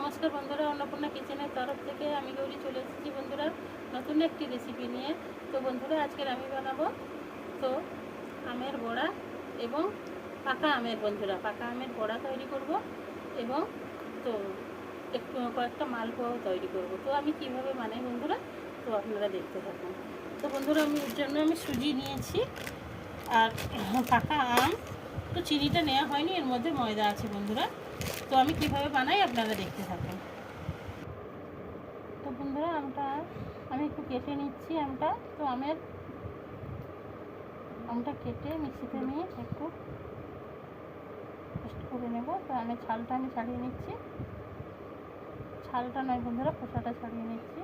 নমস্কার বন্ধুরা, অন্নপূর্ণা কিচেনের তরফ থেকে আমি গৌরী চলে এসেছি বন্ধুরা নতুন একটি রেসিপি নিয়ে। তো বন্ধুরা, আজকের আমি বানাবো তো আমের বড়া এবং পাকা আমের পাকা আমের বড়া তৈরি করব এবং তো একটু কয়েকটা মালপোয়াও তৈরি করব। তো আমি কিভাবে বানাই বন্ধুরা, তো আপনারা দেখতে থাকুন। তো বন্ধুরা, এর জন্য আমি সুজি নিয়েছি আর পাকা আম, তো চিনিটা নেওয়া হয়নি, এর মধ্যে ময়দা আছে বন্ধুরা। তো আমি কিভাবে বানাই আপনারা দেখতে থাকেন। তো বন্ধুরা, আমি একটু কেটে নিচ্ছি আমটা। তো আমটা কেটে মিক্সিতে নিয়ে একটু পেস্ট করে নেব। তো আমের ছালটা আমি ছাড়িয়ে নিচ্ছি, ছালটা নয় বন্ধুরা, খোসাটা ছাড়িয়ে নিচ্ছি।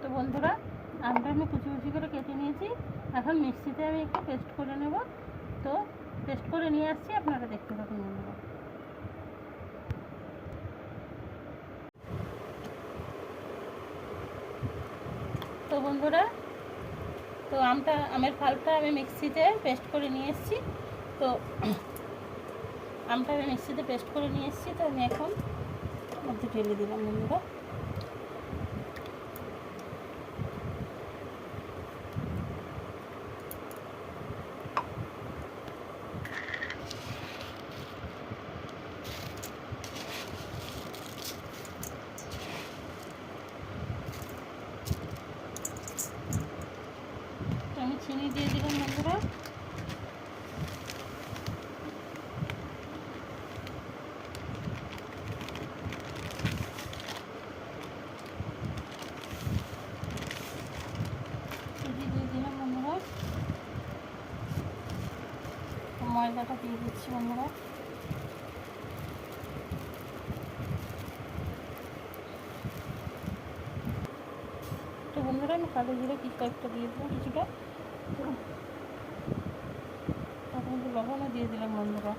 তো বন্ধুরা, আমটা আমি কুচি কুচি করে কেটে নিয়েছি। এখন মিক্সিতে আমি একটু পেস্ট করে নেব। তো পেস্ট করে নিয়ে আসছি, আপনারা দেখতে থাকুন বন্ধুরা। তো বন্ধুরা, তো আমের ফালটা আমি মিক্সিতে পেস্ট করে নিয়ে এসেছি। তো আমটা আমি মিক্সিতে পেস্ট করে নিয়ে এসেছি। তো আমি এখন মধ্যে ঢেলে দিলাম বন্ধুরা। তো আমি চিনি দিয়ে দিলাম বন্ধুরা। ময়দাটা দিয়ে দিচ্ছি বন্ধুরা। তো বন্ধুরা, আমি কালো জিরে কয়েকটা দিয়ে দিলাম, কিছুটা। তখন লবণও দিয়ে দিলাম বন্ধুরা।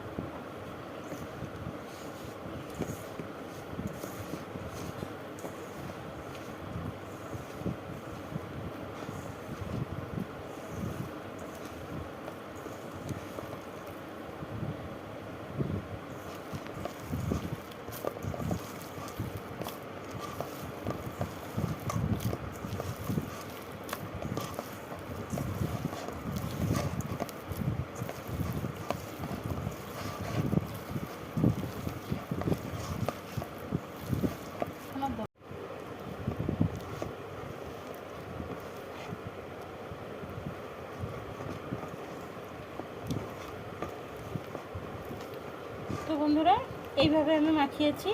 তো বন্ধুরা, এইভাবে আমি মাখিয়েছি।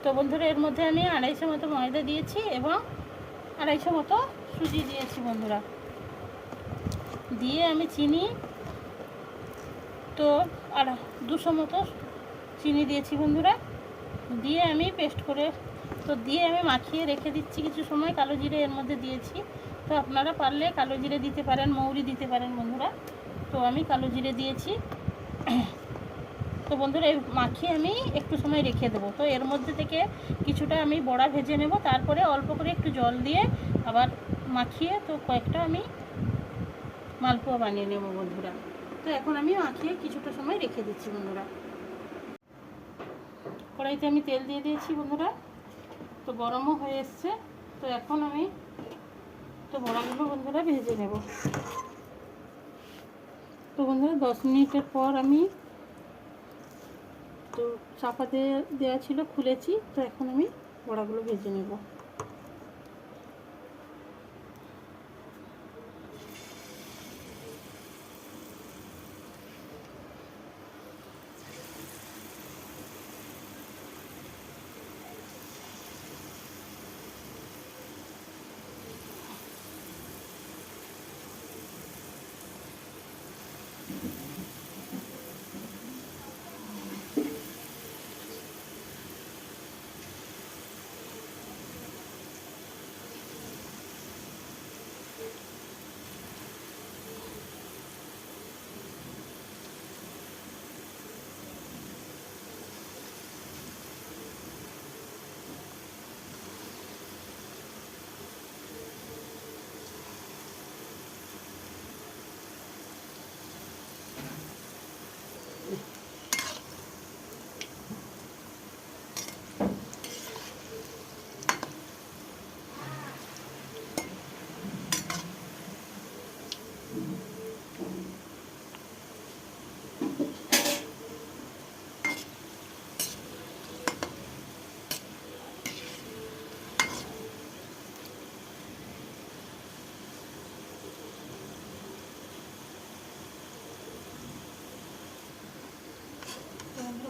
তো বন্ধুরা, এর মধ্যে আমি 250 মতো ময়দা দিয়েছি এবং 250 মতো সুজি দিয়েছি বন্ধুরা। দিয়ে আমি চিনি তো 200 মতো চিনি দিয়েছি বন্ধুরা। দিয়ে আমি পেস্ট করে তো দিয়ে আমি মাখিয়ে রেখে দিচ্ছি কিছু সময়। কালো জিরে এর মধ্যে দিয়েছি, তো আপনারা পারলে কালো জিরে দিতে পারেন, মৌরি দিতে পারেন বন্ধুরা। তো আমি কালো জিরে দিয়েছি। তো বন্ধুরা এই মাখিয়ে আমি একটু সময় রেখে দেবো। তো এর মধ্যে থেকে কিছুটা আমি বড়া ভেজে নেব, তারপরে অল্প করে একটু জল দিয়ে আবার মাখিয়ে তো কয়েকটা আমি মালপোয়া বানিয়ে নেব বন্ধুরা। তো এখন আমি মাখিয়ে কিছুটা সময় রেখে দিচ্ছি বন্ধুরা। কড়াইতে আমি তেল দিয়ে দিয়েছি বন্ধুরা, তো গরমও হয়ে এসছে। তো এখন আমি তো বড়াগুলো বন্ধুরা ভেজে নেব। তো বন্ধুরা 10 মিনিটের পর আমি তো চাপা দেওয়া ছিল, খুলেছি। তো এখন আমি বড়াগুলো ভেজে নেব।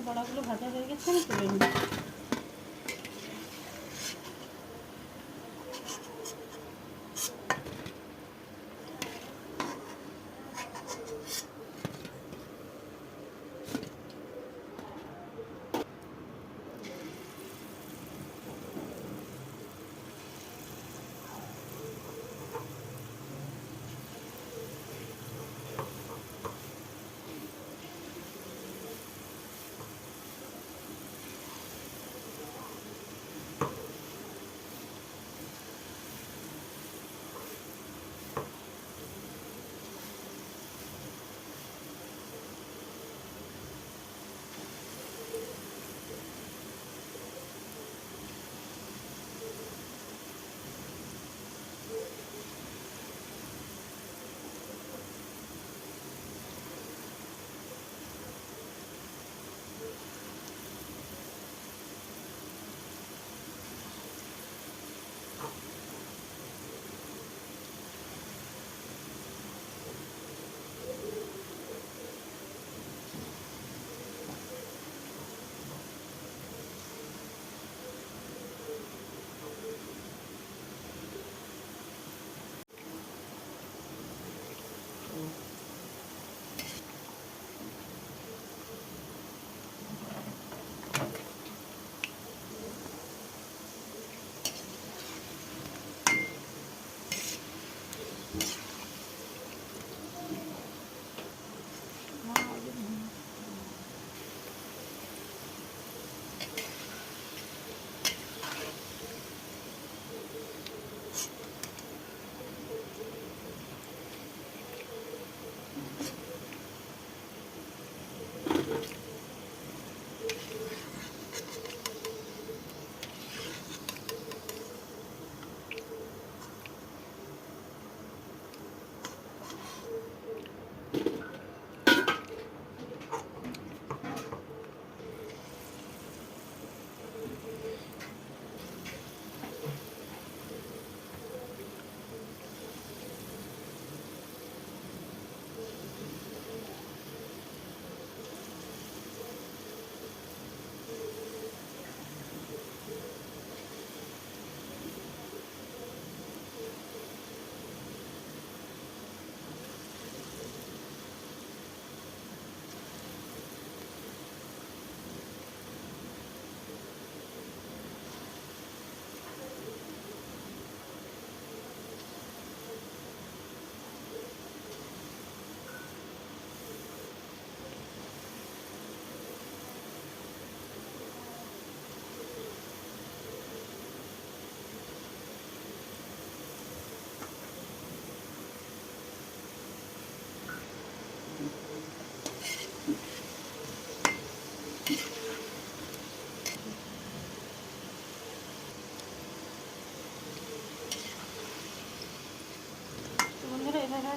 বড়াগুলো ভাজা হয়ে গেছে, আমি তুলে নিচ্ছি।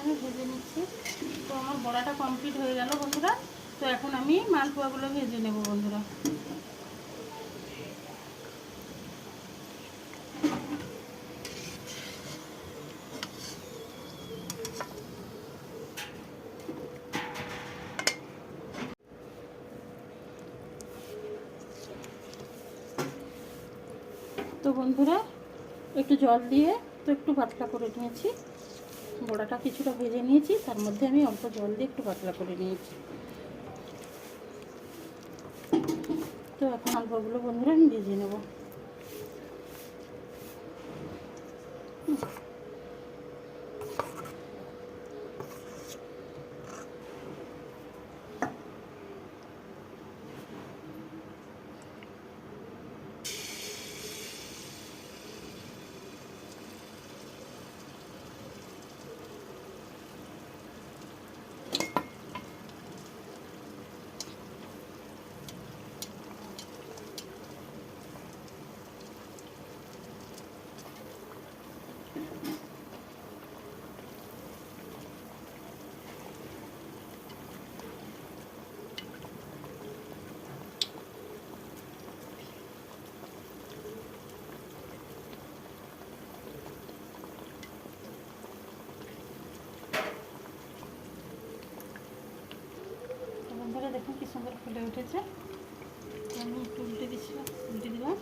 আমি ভেজে নিচ্ছি। তো আমার বড়াটা কমপ্লিট হয়ে গেল বন্ধুরা। তো এখন আমি মালপোয়াগুলো ভেজে নেব বন্ধুরা। তো বন্ধুরা একটু জল দিয়ে তো একটু পাতলা করে নিয়েছি। বড়াটা কিছুটা ভেজে নিয়েছি, তার মধ্যে আমি অল্প জল দিয়ে একটু পাতলা করে নিয়েছি। তো এখন মালপোয়াগুলো বন্ধুরা আমি ভেজে নেব। বন্ধুরা দেখুন কি সুন্দর ফুলে উঠেছে। আমি একটু উল্টে দিলাম।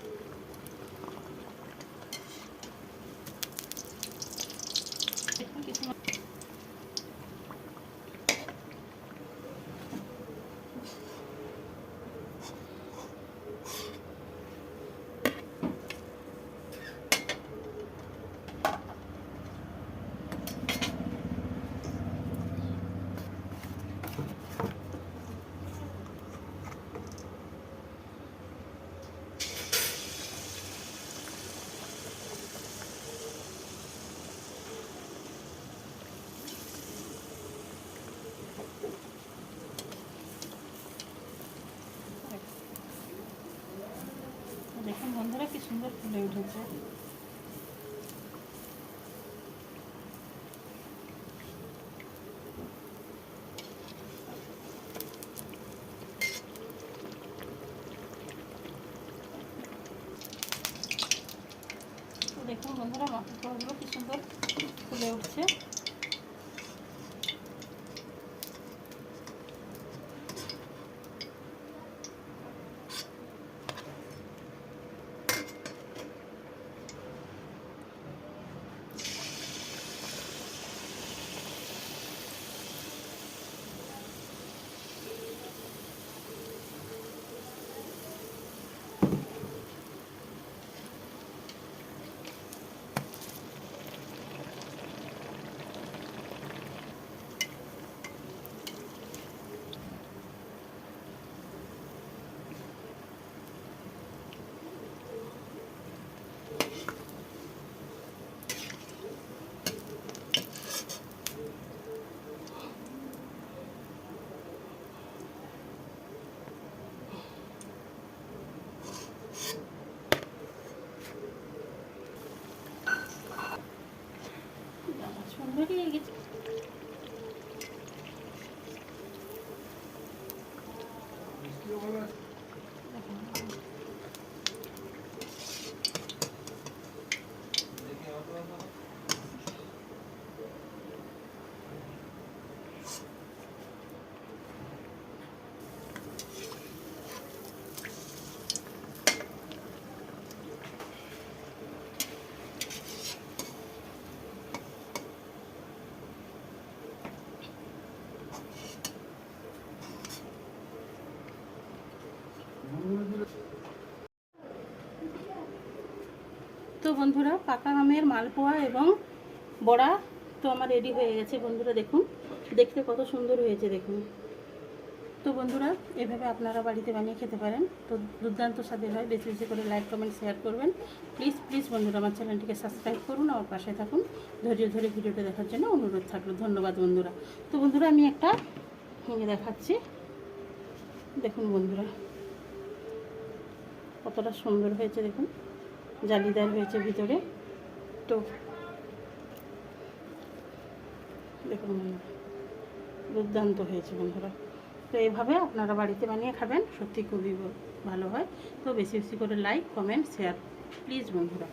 দেখুন কি সুন্দর। দেখুন বন্ধুরা কি সুন্দর ফুলে উঠেছে। দেখুন বন্ধুরা মালপোয়াগুলো কি সুন্দর ফুলে উঠছে। সুন্দরই হয়ে গেছে। তো বন্ধুরা পাকা আমের মালপোয়া এবং বড়া তো আমার রেডি হয়ে গেছে বন্ধুরা। দেখুন দেখতে কত সুন্দর হয়েছে দেখুন। তো বন্ধুরা এভাবে আপনারা বাড়িতে বানিয়ে খেতে পারেন। তো দুর্দান্ত স্বাদের হয়। বেশি বেশি করে লাইক কমেন্ট শেয়ার করবেন। প্লিজ বন্ধুরা আমার চ্যানেলটিকে সাবস্ক্রাইব করুন, আমার পাশে থাকুন। ধৈর্য ধরে ভিডিওটা দেখার জন্য অনুরোধ থাকলো। ধন্যবাদ বন্ধুরা। তো বন্ধুরা আমি একটা ভেঙে দেখাচ্ছি। দেখুন বন্ধুরা কতটা সুন্দর হয়েছে দেখুন, জালিদার হয়েছে ভিতরে। তো দেখুন বন্ধুরা, দুর্দান্ত হয়েছে বন্ধুরা। তো এইভাবে আপনারা বাড়িতে বানিয়ে খাবেন, সত্যি খুবই ভালো হয়। তো বেশি বেশি করে লাইক, কমেন্ট, শেয়ার প্লিজ বন্ধুরা।